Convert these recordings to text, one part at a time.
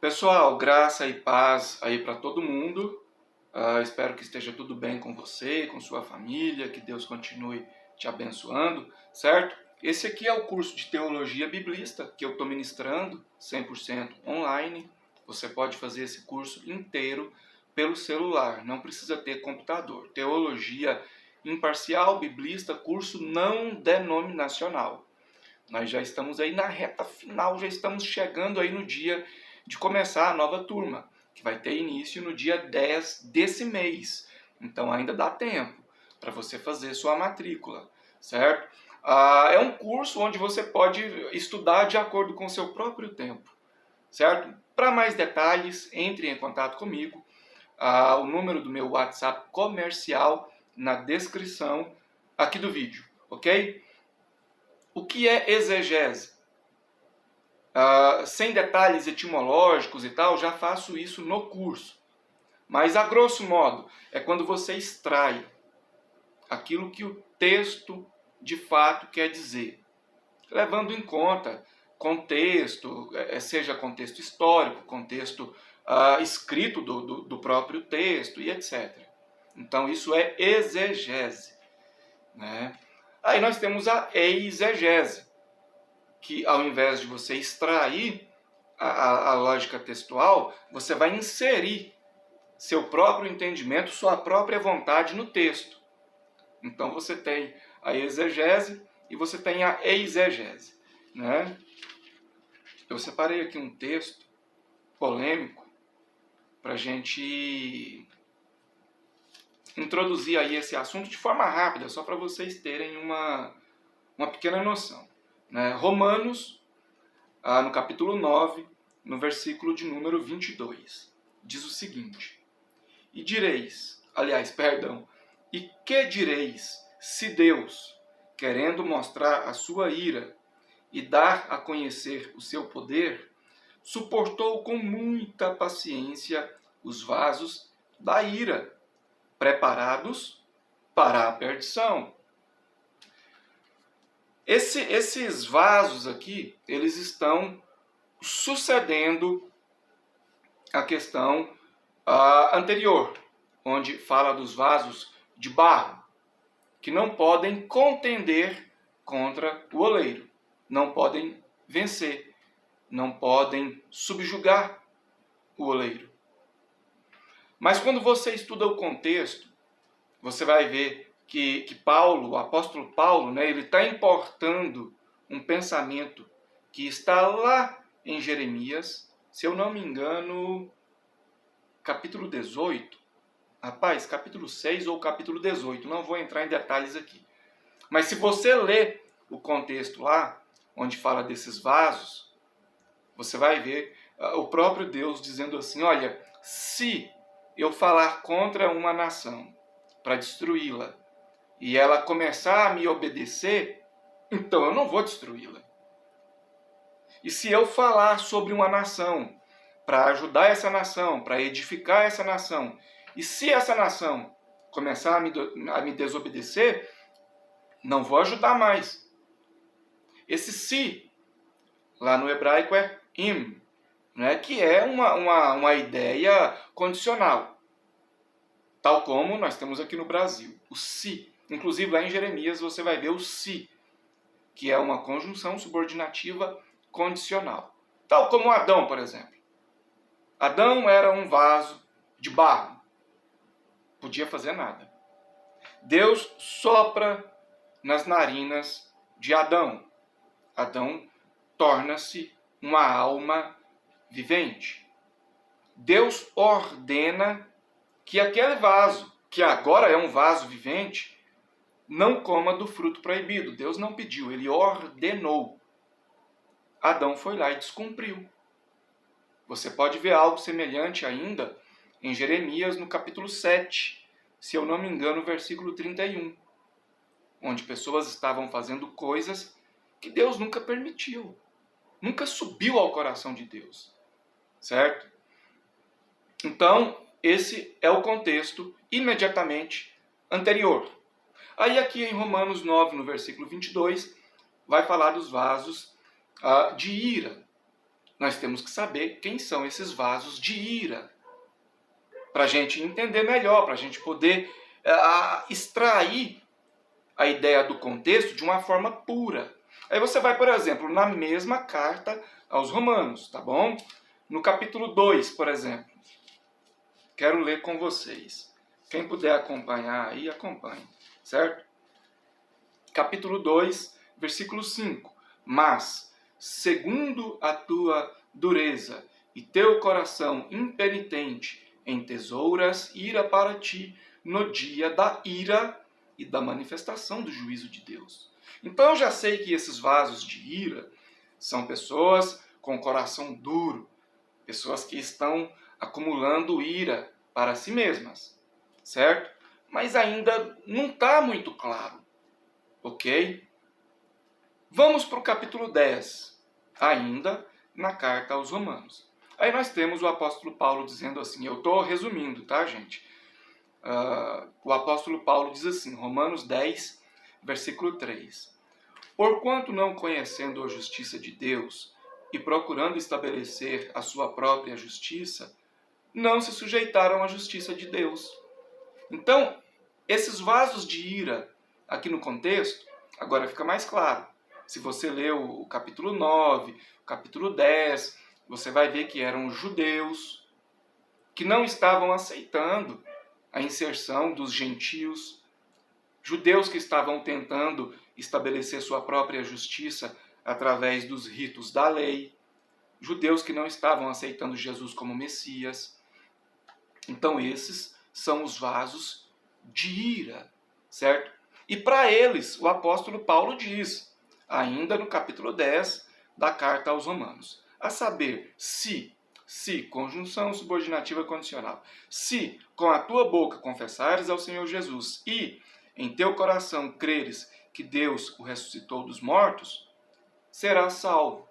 Pessoal, graça e paz aí para todo mundo. Espero que esteja tudo bem com você, com sua família, que Deus continue te abençoando, certo? Esse aqui é o curso de Teologia Biblista que eu estou ministrando, 100% online. Você pode fazer esse curso inteiro pelo celular, não precisa ter computador. Teologia Imparcial Biblista, curso não denominacional. Nós já estamos aí na reta final, já estamos chegando aí no dia de começar a nova turma, que vai ter início no dia 10 desse mês. Então ainda dá tempo para você fazer sua matrícula, certo? É um curso onde você pode estudar de acordo com o seu próprio tempo, certo? Para mais detalhes, entre em contato comigo. O número do meu WhatsApp comercial na descrição aqui do vídeo, ok? O que é exegese? Sem detalhes etimológicos e tal, já faço isso no curso. Mas, a grosso modo, é quando você extrai aquilo que o texto de fato quer dizer, levando em conta contexto, seja contexto histórico, contexto escrito do próprio texto e etc. Então, isso é exegese, né? Aí nós temos a exegese, que ao invés de você extrair a lógica textual, você vai inserir seu próprio entendimento, sua própria vontade no texto. Então você tem a exegese e você tem a eisegese, né? Eu separei aqui um texto polêmico para a gente introduzir aí esse assunto de forma rápida, só para vocês terem uma pequena noção, né? Romanos, no capítulo 9, no versículo de número 22, diz o seguinte: e que direis se Deus, querendo mostrar a sua ira e dar a conhecer o seu poder, suportou com muita paciência os vasos da ira, preparados para a perdição. Esses vasos aqui, eles estão sucedendo a questão anterior, onde fala dos vasos de barro, que não podem contender contra o oleiro, não podem vencer, não podem subjugar o oleiro. Mas quando você estuda o contexto, você vai ver que Paulo, o apóstolo Paulo, né, ele está importando um pensamento que está lá em Jeremias, se eu não me engano, capítulo 18, capítulo 6 ou capítulo 18, não vou entrar em detalhes aqui. Mas se você ler o contexto lá, onde fala desses vasos, você vai ver o próprio Deus dizendo assim: olha, se eu falar contra uma nação para destruí-la, e ela começar a me obedecer, então eu não vou destruí-la. E se eu falar sobre uma nação, para ajudar essa nação, para edificar essa nação, e se essa nação começar a me desobedecer, não vou ajudar mais. Esse se, lá no hebraico é im, né, que é uma ideia condicional, tal como nós temos aqui no Brasil, o se. Inclusive lá em Jeremias você vai ver o se, que é uma conjunção subordinativa condicional. Tal como Adão, por exemplo. Adão era um vaso de barro. Podia fazer nada. Deus sopra nas narinas de Adão. Adão torna-se uma alma vivente. Deus ordena que aquele vaso, que agora é um vaso vivente, não coma do fruto proibido. Deus não pediu, ele ordenou. Adão foi lá e descumpriu. Você pode ver algo semelhante ainda em Jeremias, no capítulo 7, se eu não me engano, versículo 31, onde pessoas estavam fazendo coisas que Deus nunca permitiu, nunca subiu ao coração de Deus, certo? Então, esse é o contexto imediatamente anterior. Aí aqui em Romanos 9, no versículo 22, vai falar dos vasos de ira. nós temos que saber quem são esses vasos de ira, para a gente entender melhor, para a gente poder extrair a ideia do contexto de uma forma pura. Aí você vai, por exemplo, na mesma carta aos Romanos, tá bom? No capítulo 2, por exemplo. Quero ler com vocês. Quem puder acompanhar aí, acompanhe, certo? Capítulo 2, versículo 5. Mas, segundo a tua dureza e teu coração impenitente, entesouras ira para ti no dia da ira e da manifestação do juízo de Deus. Então eu já sei que esses vasos de ira são pessoas com coração duro, pessoas que estão acumulando ira para si mesmas, certo? Mas ainda não está muito claro, ok? Vamos para o capítulo 10, ainda na carta aos Romanos. Aí nós temos o apóstolo Paulo dizendo assim, eu estou resumindo, tá, gente? O apóstolo Paulo diz assim, Romanos 10, versículo 3. Porquanto não conhecendo a justiça de Deus e procurando estabelecer a sua própria justiça, não se sujeitaram à justiça de Deus. Então, esses vasos de ira, aqui no contexto, agora fica mais claro. Se você ler o capítulo 9, o capítulo 10, você vai ver que eram judeus que não estavam aceitando a inserção dos gentios, judeus que estavam tentando estabelecer sua própria justiça através dos ritos da lei, judeus que não estavam aceitando Jesus como Messias. Então esses são os vasos de ira, certo? E para eles, o apóstolo Paulo diz, ainda no capítulo 10 da carta aos Romanos, a saber, se, conjunção subordinativa condicional, se com a tua boca confessares ao Senhor Jesus e em teu coração creres que Deus o ressuscitou dos mortos, serás salvo.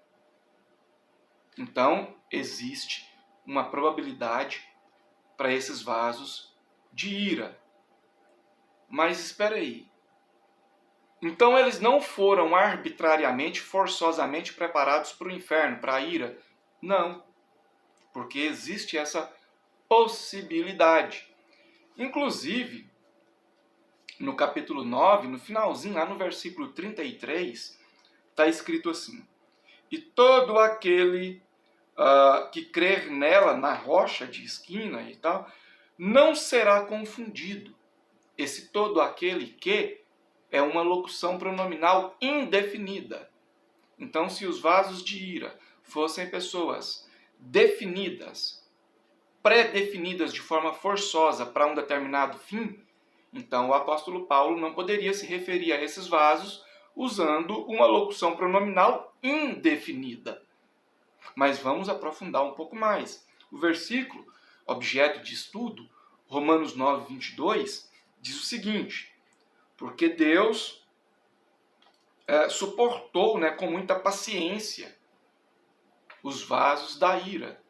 Então, existe uma probabilidade para esses vasos de ira. Mas espera aí. Então eles não foram arbitrariamente, forçosamente preparados para o inferno, para a ira? Não. Porque existe essa possibilidade. Inclusive, no capítulo 9, no finalzinho, lá no versículo 33, está escrito assim: e todo aquele que crer nela, na rocha de esquina e tal, não será confundido. Esse todo aquele que é uma locução pronominal indefinida. Então, se os vasos de ira fossem pessoas definidas, pré-definidas de forma forçosa para um determinado fim, então o apóstolo Paulo não poderia se referir a esses vasos usando uma locução pronominal indefinida. Mas vamos aprofundar um pouco mais. O versículo, objeto de estudo, Romanos 9, 22, diz o seguinte: porque Deus suportou, com muita paciência os vasos da ira.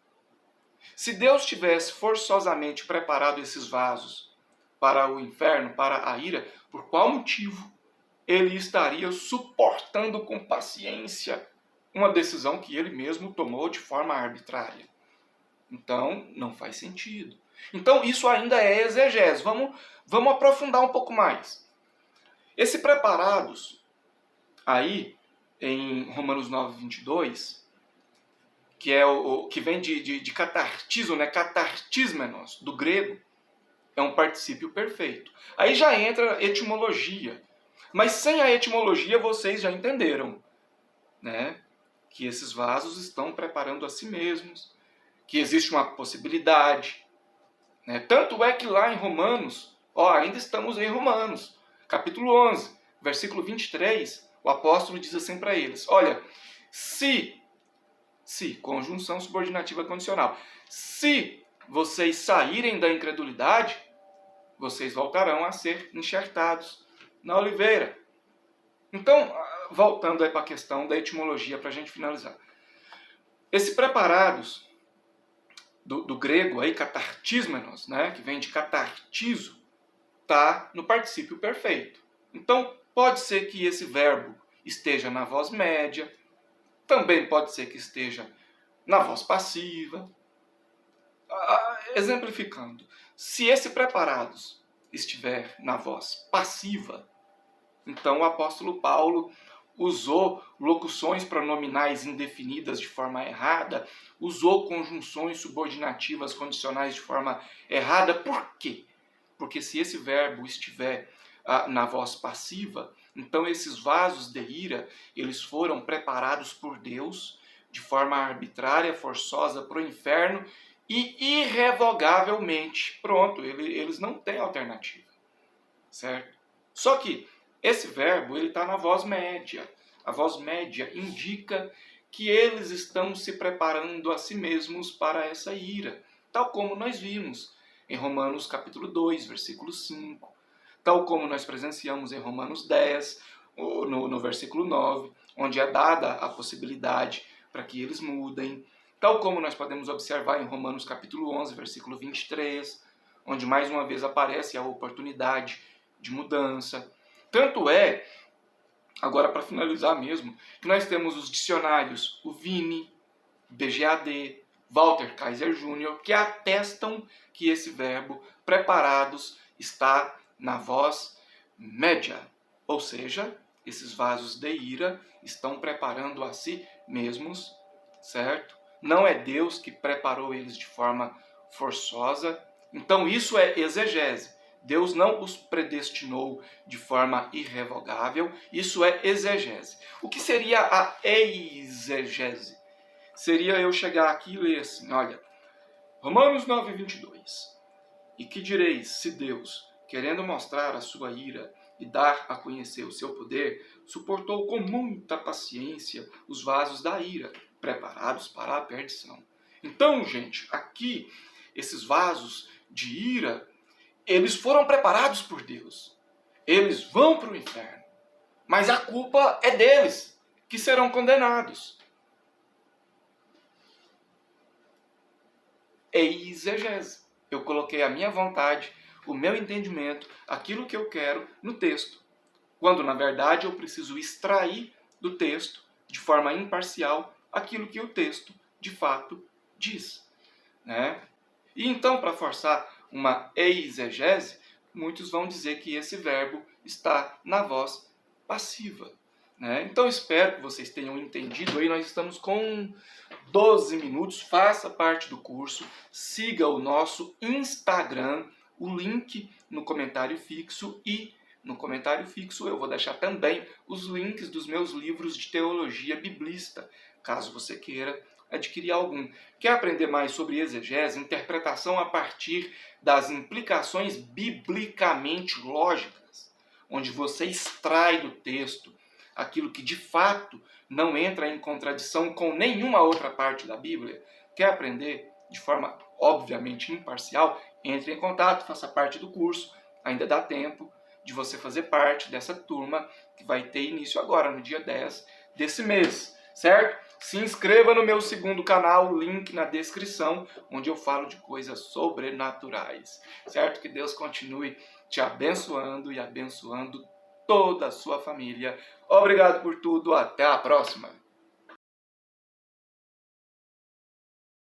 Se Deus tivesse forçosamente preparado esses vasos para o inferno, para a ira, por qual motivo ele estaria suportando com paciência uma decisão que ele mesmo tomou de forma arbitrária? Então, não faz sentido. Então, isso ainda é exegese. Vamos aprofundar um pouco mais. Esse preparados, aí, em Romanos 9, 22, que é que vem de catartizo, catartismenos, do grego, é um particípio perfeito. Aí já entra etimologia. Mas sem a etimologia, vocês já entenderam, que esses vasos estão preparando a si mesmos, que existe uma possibilidade. Tanto é que lá em Romanos, ainda estamos em Romanos, capítulo 11, versículo 23, o apóstolo diz assim para eles: olha, se, conjunção subordinativa condicional, se vocês saírem da incredulidade, vocês voltarão a ser enxertados na oliveira. Então, voltando aí para a questão da etimologia, para a gente finalizar. Esse preparados, do grego aí, catartismenos, que vem de catartizo, está no particípio perfeito. Então, pode ser que esse verbo esteja na voz média, também pode ser que esteja na voz passiva. Exemplificando, se esse preparados estiver na voz passiva, então o apóstolo Paulo usou locuções pronominais indefinidas de forma errada, usou conjunções subordinativas condicionais de forma errada. Por quê? Porque se esse verbo estiver na voz passiva, então esses vasos de ira, eles foram preparados por Deus de forma arbitrária, forçosa para o inferno e irrevogavelmente. Pronto, eles não têm alternativa, certo? Só que esse verbo está na voz média. A voz média indica que eles estão se preparando a si mesmos para essa ira, tal como nós vimos em Romanos capítulo 2, versículo 5, tal como nós presenciamos em Romanos 10, no versículo 9, onde é dada a possibilidade para que eles mudem, tal como nós podemos observar em Romanos capítulo 11, versículo 23, onde mais uma vez aparece a oportunidade de mudança. Tanto é, agora para finalizar mesmo, que nós temos os dicionários, o Vini, BGAD, Walter Kaiser Jr., que atestam que esse verbo preparados está na voz média. Ou seja, esses vasos de ira estão preparando a si mesmos, certo? Não é Deus que preparou eles de forma forçosa. Então isso é exegese. Deus não os predestinou de forma irrevogável. Isso é exegese. O que seria a exegese? Seria eu chegar aqui e ler assim, olha, Romanos 9, 22. E que direis se Deus, querendo mostrar a sua ira e dar a conhecer o seu poder, suportou com muita paciência os vasos da ira, preparados para a perdição. Então, gente, aqui, esses vasos de ira, eles foram preparados por Deus. Eles vão para o inferno. Mas a culpa é deles, que serão condenados. Exegese. Eu coloquei a minha vontade, o meu entendimento, aquilo que eu quero no texto. Quando, na verdade, eu preciso extrair do texto, de forma imparcial, aquilo que o texto, de fato, diz. Né? E então, para forçar uma exegese, muitos vão dizer que esse verbo está na voz passiva. Né? Então, espero que vocês tenham entendido. Aí nós estamos com 12 minutos. Faça parte do curso. Siga o nosso Instagram. O link no comentário fixo. E no comentário fixo eu vou deixar também os links dos meus livros de teologia biblista, caso você queira adquirir algum. Quer aprender mais sobre exegese, interpretação a partir das implicações biblicamente lógicas, onde você extrai do texto aquilo que de fato não entra em contradição com nenhuma outra parte da Bíblia? Quer aprender de forma obviamente imparcial? Entre em contato, faça parte do curso, ainda dá tempo de você fazer parte dessa turma que vai ter início agora, no dia 10 desse mês, certo? Se inscreva no meu segundo canal, link na descrição, onde eu falo de coisas sobrenaturais, certo? Que Deus continue te abençoando e abençoando toda a sua família. Obrigado por tudo, até a próxima!